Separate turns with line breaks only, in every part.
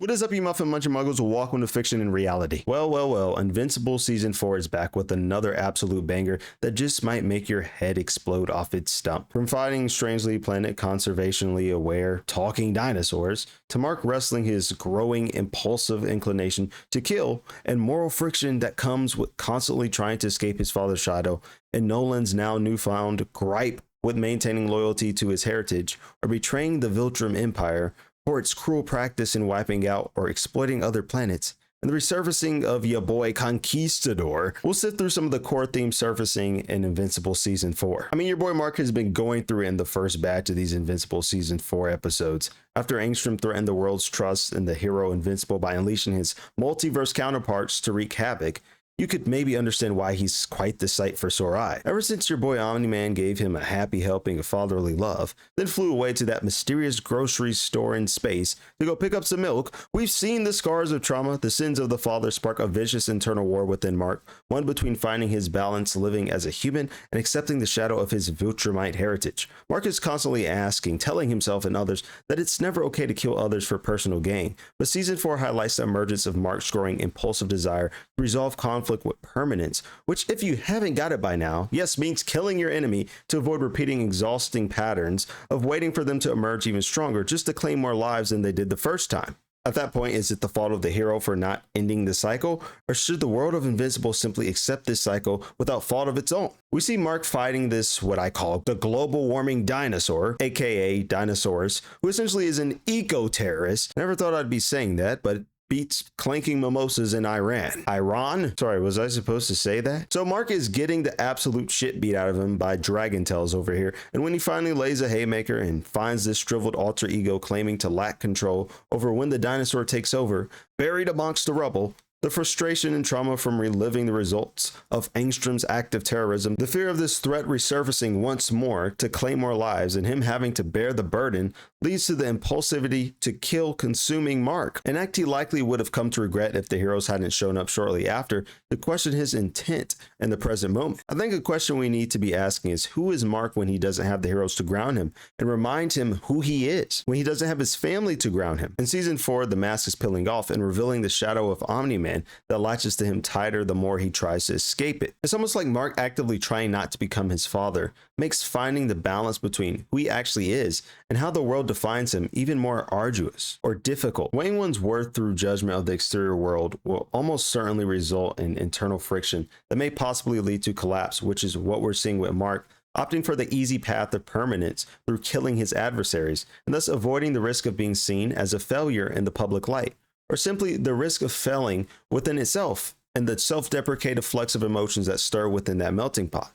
What is up, you muffin munching muggles? Welcome to Fiction and Reality. Well, Invincible Season 4 is back with another absolute banger that just might make your head explode off its stump. From fighting strangely planet conservationally aware talking dinosaurs, to Mark wrestling his growing impulsive inclination to kill, and moral friction that comes with constantly trying to escape his father's shadow, and Nolan's now newfound gripe with maintaining loyalty to his heritage, or betraying the Viltrum Empire, for its cruel practice in wiping out or exploiting other planets, and the resurfacing of ya boy Conquistador. We'll sift through some of the core themes surfacing in Invincible Season 4. I mean, your boy Mark has been going through it in the first batch of these Invincible Season 4 episodes, after Angstrom threatened the world's trust in the hero Invincible by unleashing his multiverse counterparts to wreak havoc. You could maybe understand why he's quite the sight for sore eye. Ever since your boy Omni-Man gave him a happy helping of fatherly love, then flew away to that mysterious grocery store in space to go pick up some milk, we've seen the scars of trauma, the sins of the father spark a vicious internal war within Mark, one between finding his balance living as a human and accepting the shadow of his Viltrumite heritage. Mark is constantly asking, telling himself and others that it's never okay to kill others for personal gain, but Season 4 highlights the emergence of Mark's growing impulsive desire to resolve conflict with permanence, which, if you haven't got it by now, yes, means killing your enemy to avoid repeating exhausting patterns of waiting for them to emerge even stronger just to claim more lives than they did the first time. At that point, is it the fault of the hero for not ending the cycle, or should the world of Invincible simply accept this cycle without fault of its own? We see Mark fighting this, what I call the global warming dinosaur, aka Dinosaurus, who essentially is an eco-terrorist. Never thought I'd be saying that, but beats clanking mimosas in Iran. Sorry, was I supposed to say that? So Mark is getting the absolute shit beat out of him by Dragon Tails over here, and when he finally lays a haymaker and finds this shriveled alter ego claiming to lack control over when the dinosaur takes over, buried amongst the rubble, the frustration and trauma from reliving the results of Angstrom's act of terrorism, the fear of this threat resurfacing once more to claim more lives, and him having to bear the burden, leads to the impulsivity to kill consuming Mark, an act he likely would have come to regret if the heroes hadn't shown up shortly after to question his intent in the present moment. I think a question we need to be asking is, who is Mark when he doesn't have the heroes to ground him and remind him who he is, when he doesn't have his family to ground him? In Season 4, the mask is peeling off and revealing the shadow of Omni-Man that latches to him tighter the more he tries to escape it. It's almost like Mark actively trying not to become his father makes finding the balance between who he actually is and how the world defines him even more arduous or difficult. Weighing one's worth through judgment of the exterior world will almost certainly result in internal friction that may possibly lead to collapse, which is what we're seeing with Mark, opting for the easy path of permanence through killing his adversaries, and thus avoiding the risk of being seen as a failure in the public light, or simply the risk of failing within itself and the self-deprecative flux of emotions that stir within that melting pot.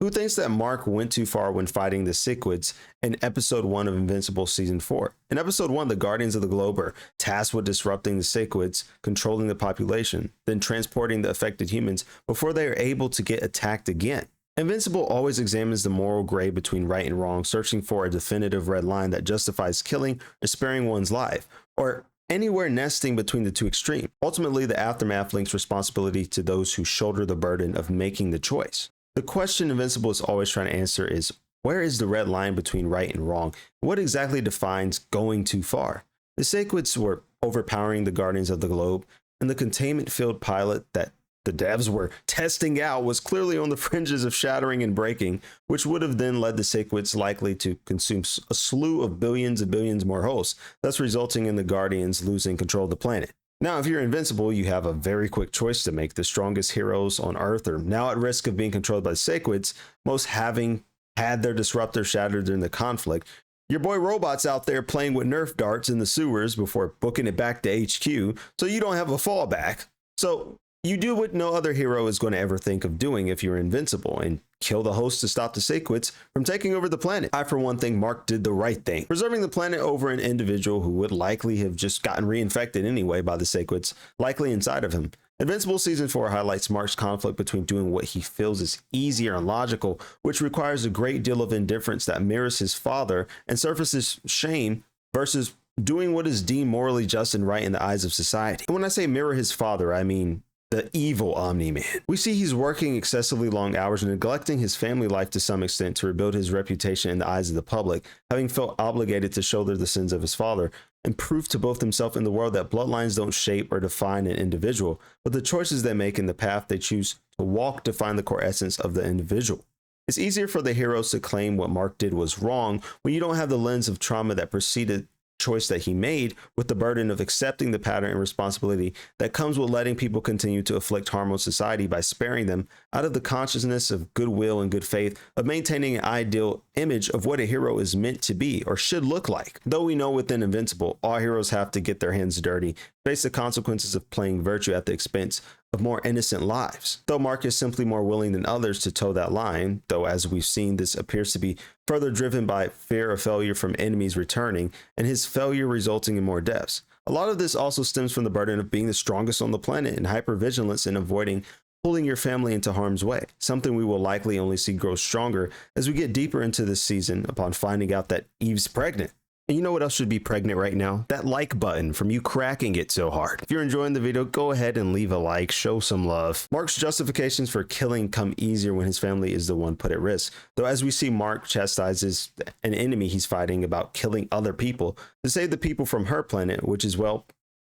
Who thinks that Mark went too far when fighting the Cichlids in Episode 1 of Invincible Season 4? In Episode 1, the Guardians of the Globe are tasked with disrupting the Cichlids, controlling the population, then transporting the affected humans before they are able to get attacked again. Invincible always examines the moral gray between right and wrong, searching for a definitive red line that justifies killing or sparing one's life, or anywhere nesting between the two extremes. Ultimately, the aftermath links responsibility to those who shoulder the burden of making the choice. The question Invincible is always trying to answer is, where is the red line between right and wrong? What exactly defines going too far? The Cichlids were overpowering the Guardians of the Globe, and the containment-filled pilot that the devs were testing out was clearly on the fringes of shattering and breaking, which would have then led the Cichlids likely to consume a slew of billions and billions more hosts, thus resulting in the Guardians losing control of the planet. Now, if you're Invincible, you have a very quick choice to make. The strongest heroes on Earth are now at risk of being controlled by the Cichlids, most having had their disruptor shattered during the conflict. Your boy Robot's out there playing with Nerf darts in the sewers before booking it back to HQ, so you don't have a fallback. So you do what no other hero is going to ever think of doing if you're Invincible, and kill the host to stop the Cichlids from taking over the planet. I, for one, think Mark did the right thing, preserving the planet over an individual who would likely have just gotten reinfected anyway by the Cichlids, likely inside of him. Invincible Season 4 highlights Mark's conflict between doing what he feels is easier and logical, which requires a great deal of indifference that mirrors his father and surfaces shame, versus doing what is deemed morally just and right in the eyes of society. And when I say mirror his father, I mean the evil Omni-Man. We see he's working excessively long hours and neglecting his family life to some extent to rebuild his reputation in the eyes of the public, having felt obligated to shoulder the sins of his father, and prove to both himself and the world that bloodlines don't shape or define an individual, but the choices they make and the path they choose to walk define the core essence of the individual. It's easier for the heroes to claim what Mark did was wrong when you don't have the lens of trauma that preceded choice that he made, with the burden of accepting the pattern and responsibility that comes with letting people continue to afflict harm on society by sparing them, out of the consciousness of goodwill and good faith of maintaining an ideal image of what a hero is meant to be or should look like. Though we know within Invincible, all heroes have to get their hands dirty, face the consequences of playing virtue at the expense of more innocent lives. Though Mark is simply more willing than others to toe that line, though as we've seen, this appears to be further driven by fear of failure from enemies returning, and his failure resulting in more deaths. A lot of this also stems from the burden of being the strongest on the planet and hypervigilance in avoiding pulling your family into harm's way, something we will likely only see grow stronger as we get deeper into this season upon finding out that Eve's pregnant. And you know what else should be pregnant right now? That like button from you cracking it so hard. If you're enjoying the video, go ahead and leave a like, show some love. Mark's justifications for killing come easier when his family is the one put at risk. Though as we see, Mark chastises an enemy he's fighting about killing other people to save the people from her planet, which is, well,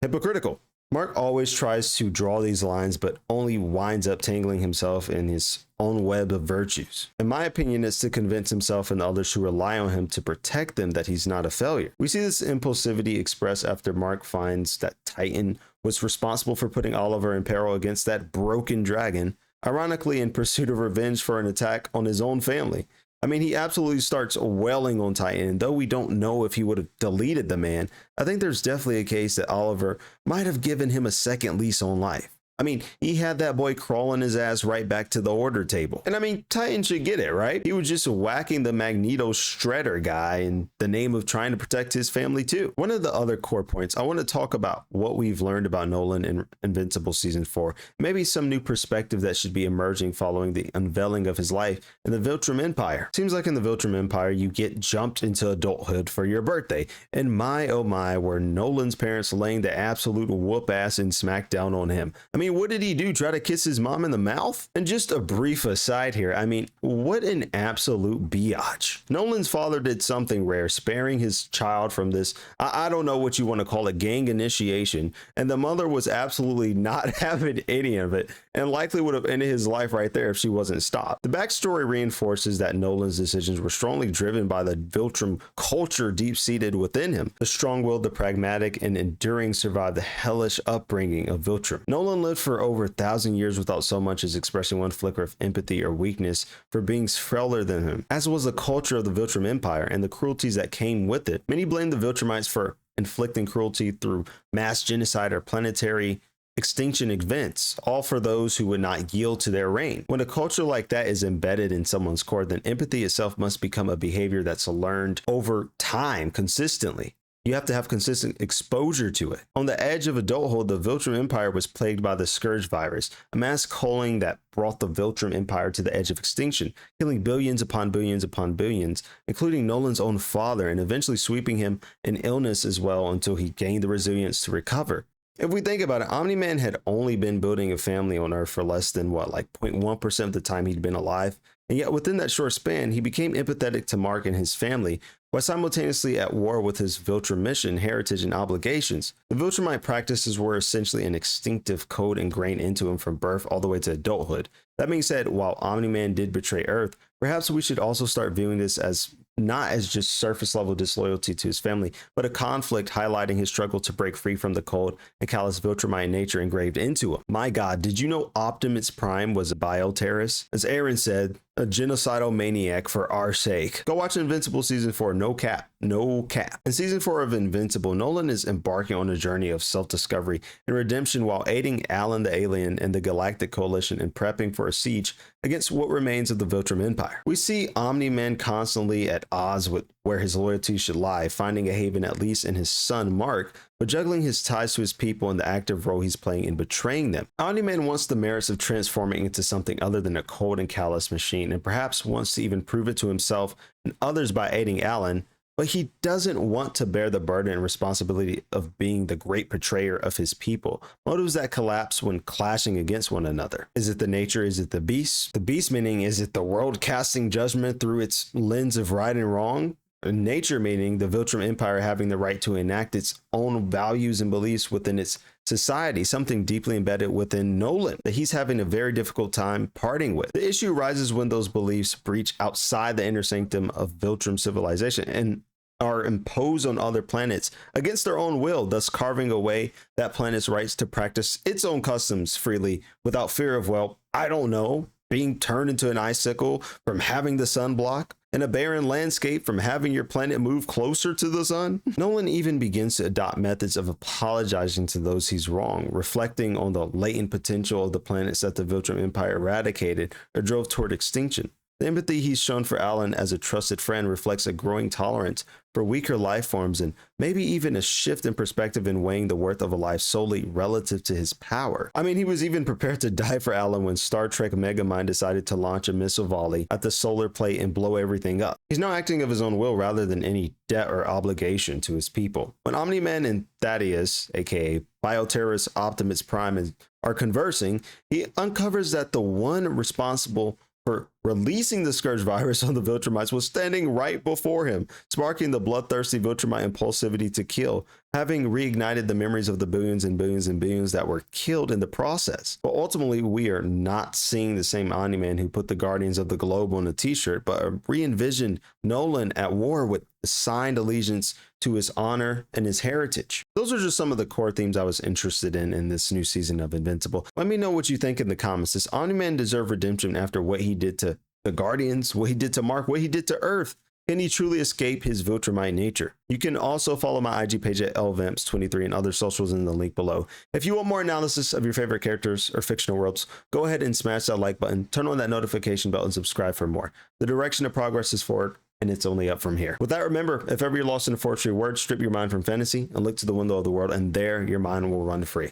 hypocritical. Mark always tries to draw these lines, but only winds up tangling himself in his own web of virtues. In my opinion, it's to convince himself and others who rely on him to protect them that he's not a failure. We see this impulsivity expressed after Mark finds that Titan was responsible for putting Oliver in peril against that broken dragon, ironically in pursuit of revenge for an attack on his own family. I mean, he absolutely starts wailing on Titan, and though we don't know if he would have deleted the man, I think there's definitely a case that Oliver might have given him a second lease on life. I mean, he had that boy crawling his ass right back to the order table. And I mean, Titan should get it, right? He was just whacking the Magneto Shredder guy in the name of trying to protect his family too. One of the other core points, I want to talk about what we've learned about Nolan in Invincible Season 4. Maybe some new perspective that should be emerging following the unveiling of his life in the Viltrum Empire. Seems like in the Viltrum Empire, you get jumped into adulthood for your birthday. And my, oh my, were Nolan's parents laying the absolute whoop ass and smack down on him. I mean, what did he do? Try to kiss his mom in the mouth? And just a brief aside here, I mean, what an absolute biatch. Nolan's father did something rare, sparing his child from this, I don't know what you want to call it, gang initiation. And the mother was absolutely not having any of it, and likely would have ended his life right there if she wasn't stopped. The backstory reinforces that Nolan's decisions were strongly driven by the Viltrum culture deep-seated within him. The strong-willed, the pragmatic, and enduring survived the hellish upbringing of Viltrum. Nolan lived for over 1,000 years without so much as expressing one flicker of empathy or weakness for beings frailer than him, as was the culture of the Viltrum Empire and the cruelties that came with it. Many blame the Viltrumites for inflicting cruelty through mass genocide or planetary extinction events, all for those who would not yield to their reign. When a culture like that is embedded in someone's core, then empathy itself must become a behavior that's learned over time consistently. You have to have consistent exposure to it. On the edge of adulthood, the Viltrum Empire was plagued by the scourge virus, a mass culling that brought the Viltrum Empire to the edge of extinction, killing billions upon billions upon billions, including Nolan's own father, and eventually sweeping him in illness as well until he gained the resilience to recover. If we think about it, Omni-Man had only been building a family on Earth for less than, like 0.1% of the time he'd been alive. And yet within that short span, he became empathetic to Mark and his family, while simultaneously at war with his Viltrum mission, heritage, and obligations. The Viltrumite practices were essentially an instinctive code ingrained into him from birth all the way to adulthood. That being said, while Omni-Man did betray Earth, perhaps we should also start viewing this as not as just surface level disloyalty to his family, but a conflict highlighting his struggle to break free from the cold and callous Viltrumite nature engraved into him. My God, did you know Optimus Prime was a bioterrorist? As Aaron said, a genocidal maniac for our sake. Go watch Invincible Season 4, no cap, no cap. In Season 4 of Invincible, Nolan is embarking on a journey of self-discovery and redemption while aiding Alan the Alien and the Galactic Coalition in prepping for a siege against what remains of the Viltrum Empire. We see Omni-Man constantly at odds with where his loyalty should lie, finding a haven at least in his son Mark, but juggling his ties to his people and the active role he's playing in betraying them. Omni-Man wants the merits of transforming into something other than a cold and callous machine, and perhaps wants to even prove it to himself and others by aiding Alan, but he doesn't want to bear the burden and responsibility of being the great betrayer of his people. Motives that collapse when clashing against one another. Is it the nature? Is it the beast? The beast meaning, is it the world casting judgment through its lens of right and wrong? nature meaning the Viltrum Empire having the right to enact its own values and beliefs within its society, something deeply embedded within Nolan that he's having a very difficult time parting with. The issue arises when those beliefs breach outside the inner sanctum of Viltrum civilization and are imposed on other planets against their own will, thus carving away that planet's rights to practice its own customs freely without fear of, well, I don't know, being turned into an icicle from having the sun block, and a barren landscape from having your planet move closer to the sun. Nolan even begins to adopt methods of apologizing to those he's wronged, reflecting on the latent potential of the planets that the Viltrum Empire eradicated or drove toward extinction. The empathy he's shown for Alan as a trusted friend reflects a growing tolerance for weaker life forms and maybe even a shift in perspective in weighing the worth of a life solely relative to his power. I mean, he was even prepared to die for Alan when Star Trek Megamind decided to launch a missile volley at the solar plate and blow everything up. He's now acting of his own will rather than any debt or obligation to his people. When Omni-Man and Thaddeus, aka bioterrorist Optimus Prime, are conversing, he uncovers that the one responsible for releasing the scourge virus on the Viltrumites was standing right before him, sparking the bloodthirsty Viltrumite impulsivity to kill, having reignited the memories of the billions and billions and billions that were killed in the process. But ultimately, we are not seeing the same Omni-Man who put the Guardians of the Globe on a t-shirt, but a re-envisioned Nolan at war with assigned allegiance to his honor and his heritage. Those are just some of the core themes I was interested in this new season of Invincible. Let me know what you think in the comments. Does Omni-Man deserve redemption after what he did to the Guardians, what he did to Mark, what he did to Earth? Can he truly escape his Viltrumite nature? You can also follow my IG page at lvamps23 and other socials in the link below. If you want more analysis of your favorite characters or fictional worlds, go ahead and smash that like button, turn on that notification bell, and subscribe for more. The direction of progress is forward, and it's only up from here. With that, remember, if ever you're lost in a forestry word, strip your mind from fantasy and look to the window of the world, and there your mind will run free.